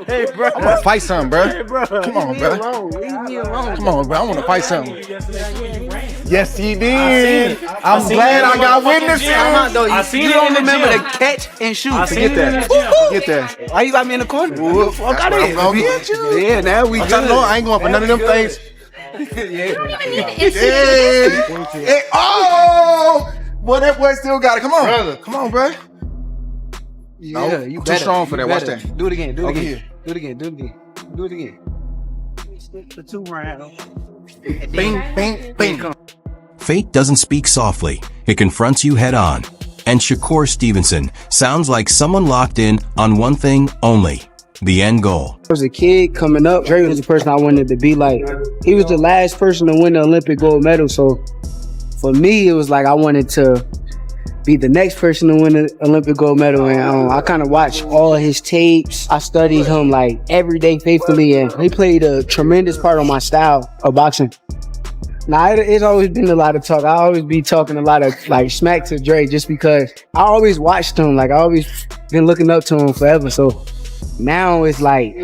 Hey, bro. I want to fight something, bro. Hey, bro. Come on, bro. Leave me alone. Come on, bro. I want to fight something. Yes, he did. I'm glad I got witnesses. You don't remember the catch and shoot. Forget that. Forget that. Why you got me in the corner? Fuck out of here. I'm gonna get you. Yeah, now we good. I ain't going for none of them things. You don't even need to Hey, oh! Boy, that boy still got it. Come on. Brother. Come on, bro. Yeah, No, you I'm better. too strong for that. You Watch better. that. Do it again. Do it Over again. here. Do it again. Do it again. Do it again. Stick for 2 rounds. Bing, bing, bing. Fate doesn't speak softly. It confronts you head on. And Shakur Stevenson sounds like someone locked in on one thing only: the end goal. As a kid coming up, Dre was the person I wanted to be like. He was the last person to win the Olympic gold medal. So for me, it was like I wanted to be the next person to win the Olympic gold medal. And I kind of watched all his tapes. I studied him like every day faithfully, and he played a tremendous part on my style of boxing. Now, it's always been a lot of talk. I always be talking a lot of like smack to Dre just because I always watched him. Like I always been looking up to him forever. So now it's like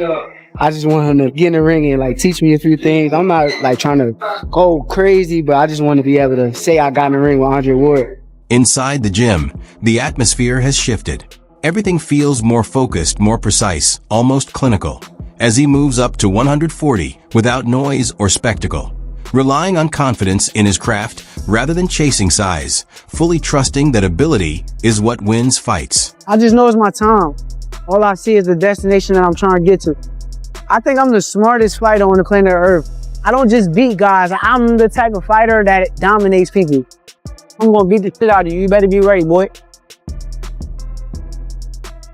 I just want him to get in the ring and like teach me a few things. I'm not like trying to go crazy, but I just want to be able to say I got in the ring with Andre Ward. Inside the gym, the atmosphere has shifted. Everything feels more focused, more precise, almost clinical, as he moves up to 140 without noise or spectacle, relying on confidence in his craft rather than chasing size, fully trusting that ability is what wins fights. I just know it's my time. All I see is the destination that I'm trying to get to. I think I'm the smartest fighter on the planet Earth. I don't just beat guys. I'm the type of fighter that dominates people. I'm gonna beat the shit out of you. You better be ready, boy.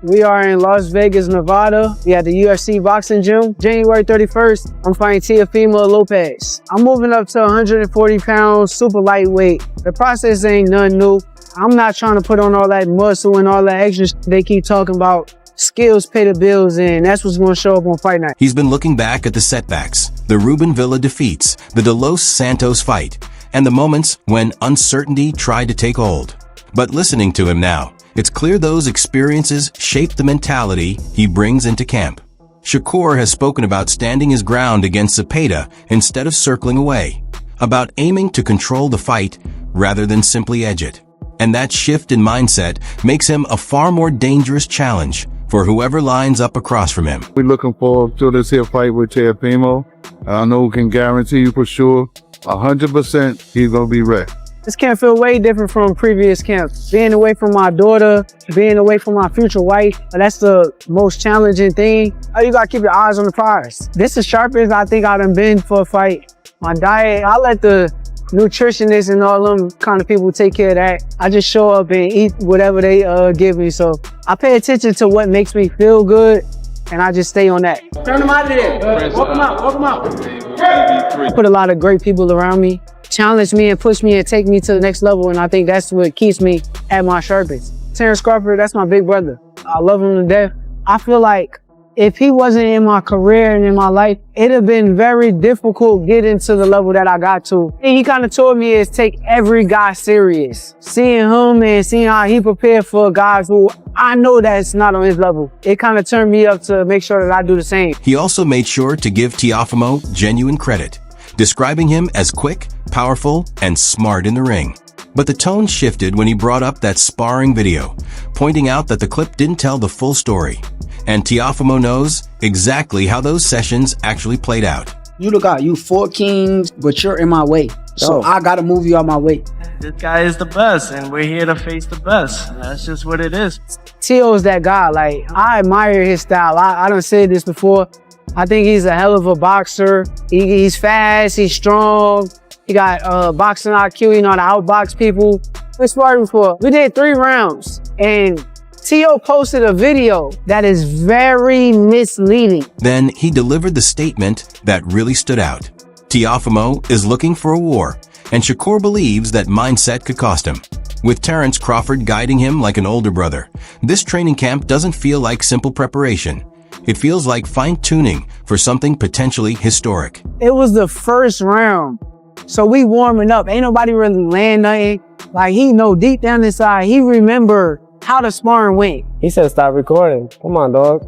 We are in Las Vegas, Nevada. We at the UFC boxing gym. January 31st, I'm fighting Teófimo Lopez. I'm moving up to 140 pounds, super lightweight. The process ain't nothing new. I'm not trying to put on all that muscle and all that extra shit they keep talking about. Skills pay the bills, and that's what's gonna show up on fight night. He's been looking back at the setbacks, the Ruben Villa defeats, the De Los Santos fight, and the moments when uncertainty tried to take hold. But listening to him now, it's clear those experiences shaped the mentality he brings into camp. Shakur has spoken about standing his ground against Zepeda instead of circling away, about aiming to control the fight rather than simply edge it. And that shift in mindset makes him a far more dangerous challenge for whoever lines up across from him. We're looking forward to this here fight with Teofimo. I know we can guarantee you for sure, 100% he's going to be ready. This camp feel way different from previous camps. Being away from my daughter, being away from my future wife, that's the most challenging thing. You gotta keep your eyes on the prize. This is sharpest I think I done been for a fight. My diet, I let the nutritionists and all them kind of people take care of that. I just show up and eat whatever they give me. So I pay attention to what makes me feel good, and I just stay on that. Turn them out of there. Walk them out, walk them out. I put a lot of great people around me, challenge me and push me and take me to the next level, and I think that's what keeps me at my sharpest. Terrence Crawford, that's my big brother. I love him to death. I feel like if he wasn't in my career and in my life, it'd have been very difficult getting to the level that I got to. And he kind of taught me is take every guy serious. Seeing him and seeing how he prepared for guys who I know that's not on his level, it kind of turned me up to make sure that I do the same. He also made sure to give Teofimo genuine credit, describing him as quick, powerful, and smart in the ring. But the tone shifted when he brought up that sparring video, pointing out that the clip didn't tell the full story. And Teofimo knows exactly how those sessions actually played out. You the guy, you 4 kings, but you're in my way. So I gotta move you out my way. This guy is the best, and we're here to face the best. That's just what it is. Teo's that guy. Like, I admire his style. I done said this before. I think he's a hell of a boxer. He's fast, he's strong. He got boxing IQ, you know how to outbox people. We sparred before. We did 3 rounds, and Teo posted a video that is very misleading. Then he delivered the statement that really stood out. Teofimo is looking for a war, and Shakur believes that mindset could cost him. With Terrence Crawford guiding him like an older brother, this training camp doesn't feel like simple preparation. It feels like fine-tuning for something potentially historic. It was the first round, so we warming up. Ain't nobody really land nothing. Like, he know deep down inside, he remember how the sparring went. He said stop recording. Come on, dog.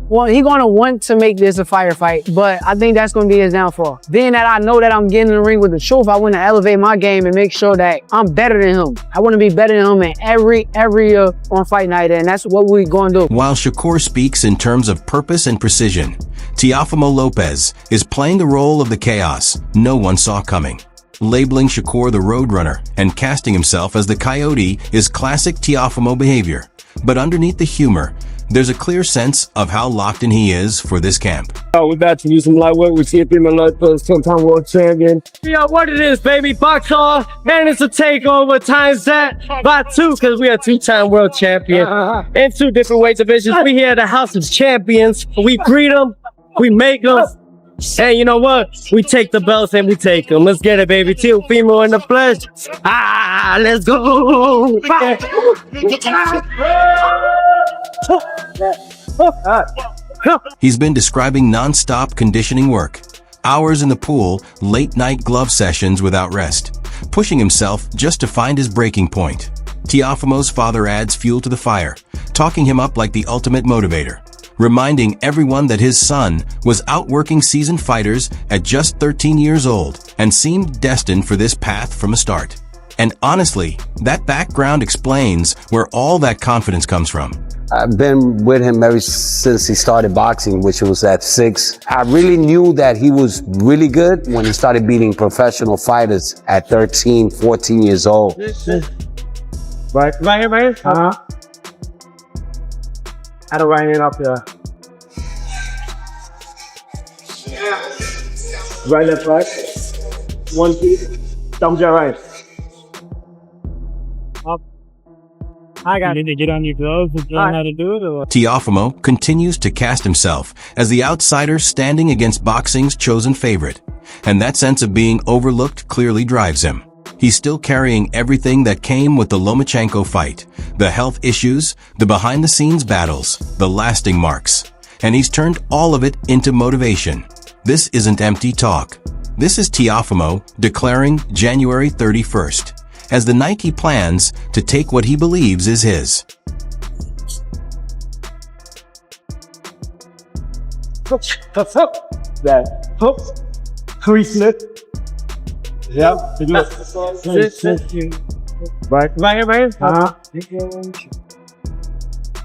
Well, he gonna want to make this a firefight, but I think that's gonna be his downfall. Being that I know that I'm getting in the ring with the truth, I want to elevate my game and make sure that I'm better than him. I want to be better than him in every area on fight night, and that's what we gonna do. While Shakur speaks in terms of purpose and precision, Teófimo Lopez is playing the role of the chaos no one saw coming. Labeling Shakur the Roadrunner and casting himself as the Coyote is classic Teófimo behavior. But underneath the humor, there's a clear sense of how locked in he is for this camp. We're about to use some light work with Teofimo Lopez, 10-time world champion. Yeah, what it is, baby, box off, and it's a takeover times that by 2, because we are 2-time world champion in 2 different weight divisions. We here at the House of Champions. We breed them, we make them, and you know what? We take the belts and we take them. Let's get it, baby. Teofimo in the flesh. Let's go. He's been describing non-stop conditioning work, hours in the pool, late-night glove sessions without rest, pushing himself just to find his breaking point. Teófimo's father adds fuel to the fire, talking him up like the ultimate motivator, reminding everyone that his son was outworking seasoned fighters at just 13 years old and seemed destined for this path from the start. And honestly, that background explains where all that confidence comes from. I've been with him ever since he started boxing, which was at 6. I really knew that he was really good when he started beating professional fighters at 13, 14 years old. Right here, man. I don't write it up there. Right, left, right. 1, 2. Thumb your right. Up. I got it. You need to get on your gloves and learn how to do it, or? Teófimo continues to cast himself as the outsider standing against boxing's chosen favorite, and that sense of being overlooked clearly drives him. He's still carrying everything that came with the Lomachenko fight, the health issues, the behind-the-scenes battles, the lasting marks, and he's turned all of it into motivation. This isn't empty talk. This is Teófimo declaring January 31st as the night he plans to take what he believes is his. That hook, creaseless. Yep. Right here, man.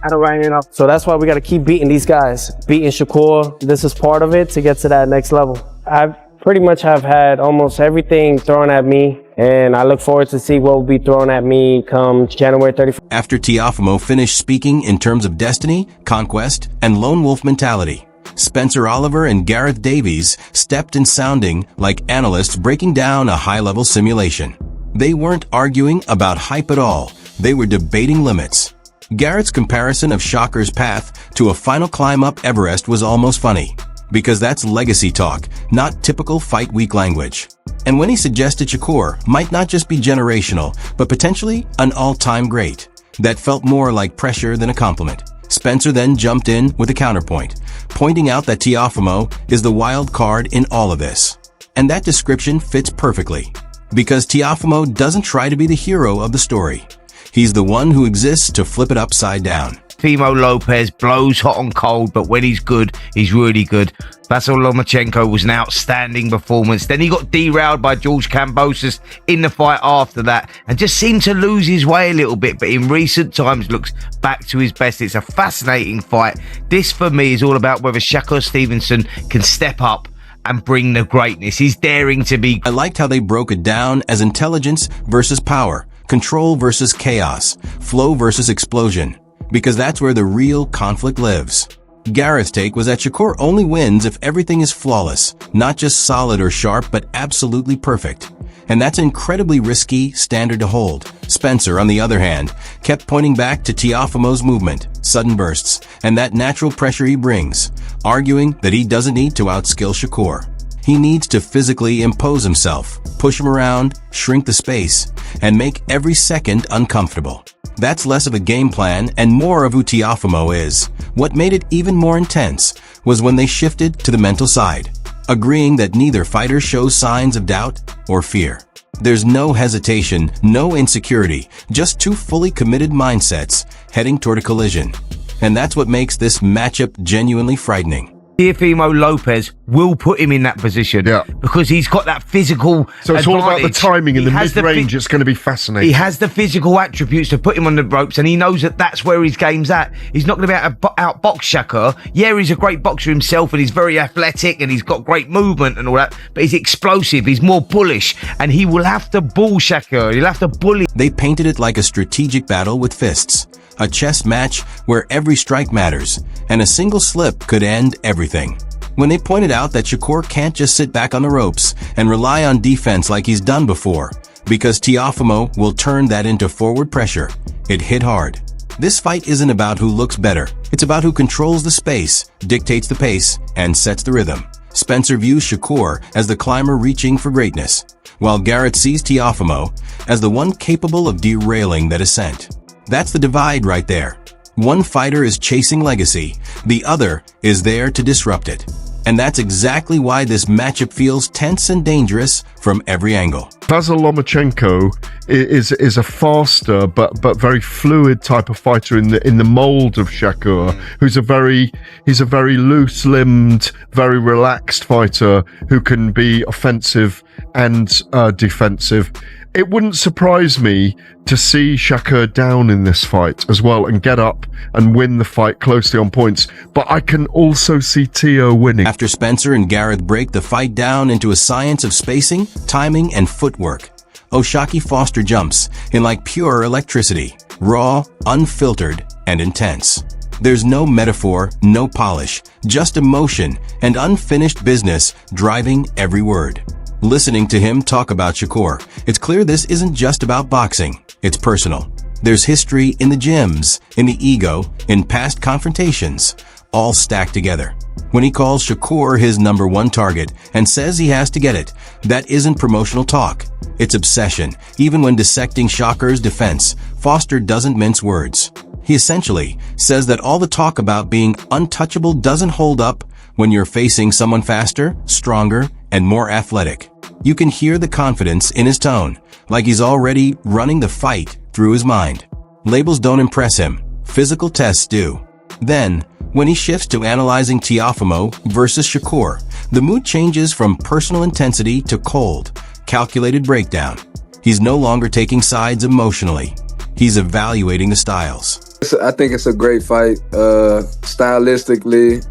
I don't write it up. So that's why we got to keep beating these guys. Beating Shakur. This is part of it to get to that next level. I pretty much have had almost everything thrown at me, and I look forward to see what will be thrown at me come January 31st. After Teófimo finished speaking in terms of destiny, conquest, and lone wolf mentality, Spencer Oliver and Gareth Davies stepped in sounding like analysts breaking down a high-level simulation. They weren't arguing about hype at all. They were debating limits. Garrett's comparison of Shakur's path to a final climb up Everest was almost funny, because that's legacy talk, not typical fight week language. And when he suggested Shakur might not just be generational, but potentially an all-time great, that felt more like pressure than a compliment. Spencer then jumped in with a counterpoint, pointing out that Teófimo is the wild card in all of this. And that description fits perfectly, because Teófimo doesn't try to be the hero of the story. He's the one who exists to flip it upside down. Teofimo Lopez blows hot and cold, but when he's good, he's really good. Vasyl Lomachenko was an outstanding performance. Then he got derailed by George Kambosos in the fight after that and just seemed to lose his way a little bit, but in recent times looks back to his best. It's a fascinating fight. This, for me, is all about whether Shakur Stevenson can step up and bring the greatness. He's daring to be. I liked how they broke it down as intelligence versus power, control versus chaos, flow versus explosion, because that's where the real conflict lives. Gareth's take was that Shakur only wins if everything is flawless, not just solid or sharp, but absolutely perfect. And that's an incredibly risky standard to hold. Spencer, on the other hand, kept pointing back to Teófimo's movement, sudden bursts, and that natural pressure he brings, arguing that he doesn't need to outskill Shakur. He needs to physically impose himself, push him around, shrink the space, and make every second uncomfortable. That's less of a game plan and more of who Teófimo is. What made it even more intense was when they shifted to the mental side, agreeing that neither fighter shows signs of doubt or fear. There's no hesitation, no insecurity, just two fully committed mindsets heading toward a collision. And that's what makes this matchup genuinely frightening. Teófimo Lopez will put him in that position because he's got that physical So it's advantage. all about the timing in He the has mid-range. It's going to be fascinating. He has the physical attributes to put him on the ropes, and he knows that that's where his game's at. He's not going to be able to outbox Shakur. Yeah, he's a great boxer himself, and he's very athletic, and he's got great movement and all that, but he's explosive, he's more bullish, and he will have to bull Shakur. He'll have to bully. They painted it like a strategic battle with fists, a chess match where every strike matters, and a single slip could end everything. When they pointed out that Shakur can't just sit back on the ropes and rely on defense like he's done before, because Teofimo will turn that into forward pressure, it hit hard. This fight isn't about who looks better. It's about who controls the space, dictates the pace, and sets the rhythm. Spencer views Shakur as the climber reaching for greatness, while Garrett sees Teofimo as the one capable of derailing that ascent. That's the divide right there. One fighter is chasing legacy, the other is there to disrupt it. And that's exactly why this matchup feels tense and dangerous from every angle. Vasyl Lomachenko is a faster but very fluid type of fighter in the mold of Shakur, who's a very loose-limbed, very relaxed fighter who can be offensive and defensive. It wouldn't surprise me to see Shakur down in this fight as well and get up and win the fight closely on points. But I can also see Teo winning. After Spencer and Gareth break the fight down into a science of spacing, timing, and footwork, O'Shaquie Foster jumps in like pure electricity, raw, unfiltered, and intense. There's no metaphor, no polish, just emotion and unfinished business driving every word. Listening to him talk about Shakur, it's clear this isn't just about boxing, it's personal. There's history in the gyms, in the ego, in past confrontations, all stacked together. When he calls Shakur his number one target and says he has to get it, that isn't promotional talk. It's obsession. Even when dissecting Shakur's defense, Foster doesn't mince words. He essentially says that all the talk about being untouchable doesn't hold up when you're facing someone faster, stronger, and more athletic. You can hear the confidence in his tone, like he's already running the fight through his mind. Labels don't impress him, physical tests do. Then, when he shifts to analyzing Teofimo versus Shakur, the mood changes from personal intensity to cold, calculated breakdown. He's no longer taking sides emotionally. He's evaluating the styles. I think it's a great fight. Stylistically,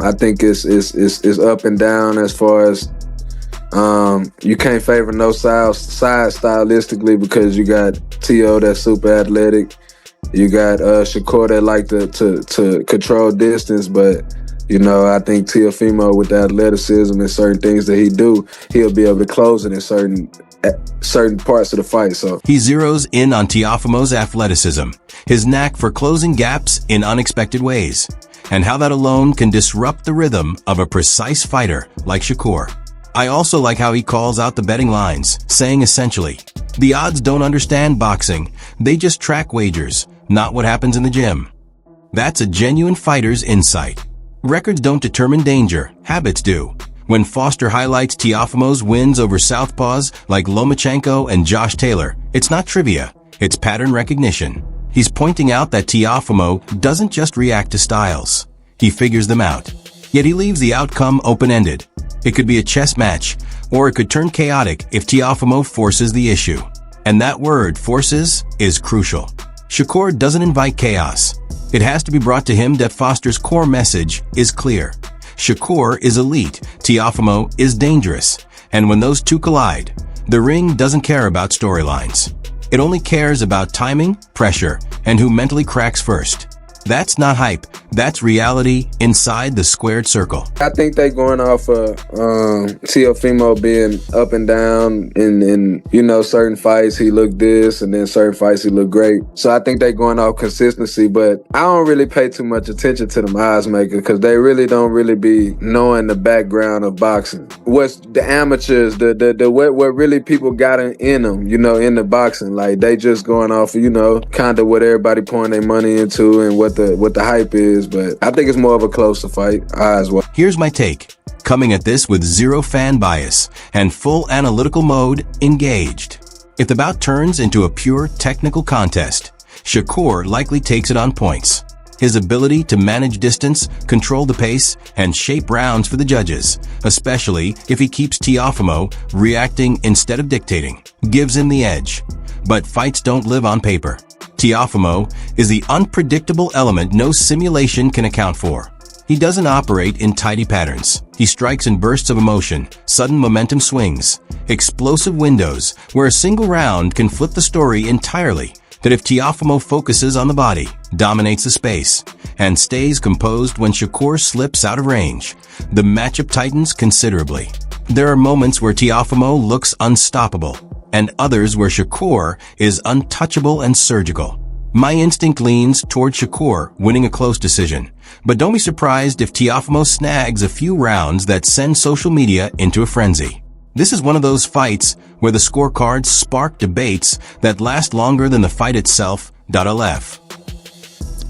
I think it's up and down as far as you can't favor no side stylistically because you got Teo that's super athletic. You got Shakur that like to control distance, but you know, I think Teofimo with the athleticism and certain things that he'll be able to close it in certain parts of the fight. So he zeroes in on Teofimo's athleticism, his knack for closing gaps in unexpected ways, and how that alone can disrupt the rhythm of a precise fighter like Shakur. I also like how he calls out the betting lines, saying essentially, the odds don't understand boxing, they just track wagers, not what happens in the gym. That's a genuine fighter's insight. Records don't determine danger, habits do. When Foster highlights Teofimo's wins over southpaws like Lomachenko and Josh Taylor, it's not trivia, it's pattern recognition. He's pointing out that Teofimo doesn't just react to styles, he figures them out. Yet he leaves the outcome open-ended. It could be a chess match, or it could turn chaotic if Teofimo forces the issue. And that word, forces, is crucial. Shakur doesn't invite chaos. It has to be brought to him that Foster's core message is clear. Shakur is elite, Teofimo is dangerous, and when those two collide, the ring doesn't care about storylines. It only cares about timing, pressure, and who mentally cracks first. That's not hype, that's reality inside the squared circle. I think they going off of Teofimo being up and down in you know, certain fights he looked this and then certain fights he looked great. So I think they going off consistency, but I don't really pay too much attention to them odds makers because they really don't really be knowing the background of boxing. What's the amateurs, what really people got in them, you know, in the boxing. Like they just going off of, you know, kind of what everybody pouring their money into and what the hype is, but I think it's more of a closer fight, as well. Here's my take, coming at this with zero fan bias and full analytical mode engaged. If the bout turns into a pure technical contest, Shakur likely takes it on points. His ability to manage distance, control the pace, and shape rounds for the judges, especially if he keeps Teofimo reacting instead of dictating, gives him the edge. But fights don't live on paper. Teofimo is the unpredictable element no simulation can account for. He doesn't operate in tidy patterns. He strikes in bursts of emotion, sudden momentum swings, explosive windows where a single round can flip the story entirely. That if Teofimo focuses on the body, dominates the space, and stays composed when Shakur slips out of range, the matchup tightens considerably. There are moments where Teofimo looks unstoppable, and others where Shakur is untouchable and surgical. My instinct leans toward Shakur winning a close decision, but don't be surprised if Teofimo snags a few rounds that send social media into a frenzy. This is one of those fights where the scorecards spark debates that last longer than the fight itself. LF.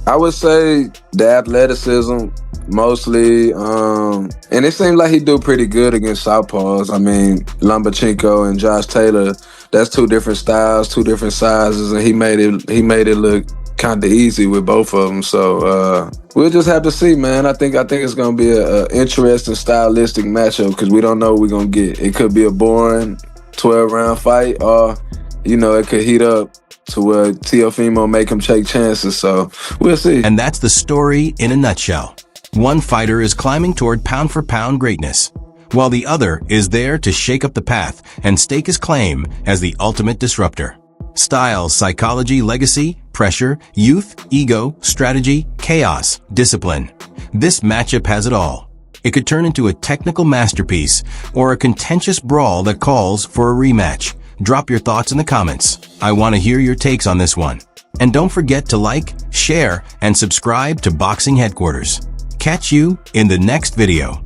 I would say the athleticism mostly, and it seemed like he do pretty good against southpaws. I mean, Lomachenko and Josh Taylor, that's two different styles, two different sizes, and he made it look kind of easy with both of them. So we'll just have to see, man. I think it's gonna be a interesting stylistic matchup because we don't know what we're gonna get. It could be a boring 12-round fight, or it could heat up to where Teofimo make him take chances. So we'll see. And that's the story in a nutshell. One fighter is climbing toward pound-for-pound greatness, while the other is there to shake up the path and stake his claim as the ultimate disruptor. Style, psychology, legacy, pressure, youth, ego, strategy, chaos, discipline. This matchup has it all. It could turn into a technical masterpiece or a contentious brawl that calls for a rematch. Drop your thoughts in the comments. I want to hear your takes on this one. And don't forget to like, share, and subscribe to Boxing Headquarters. Catch you in the next video.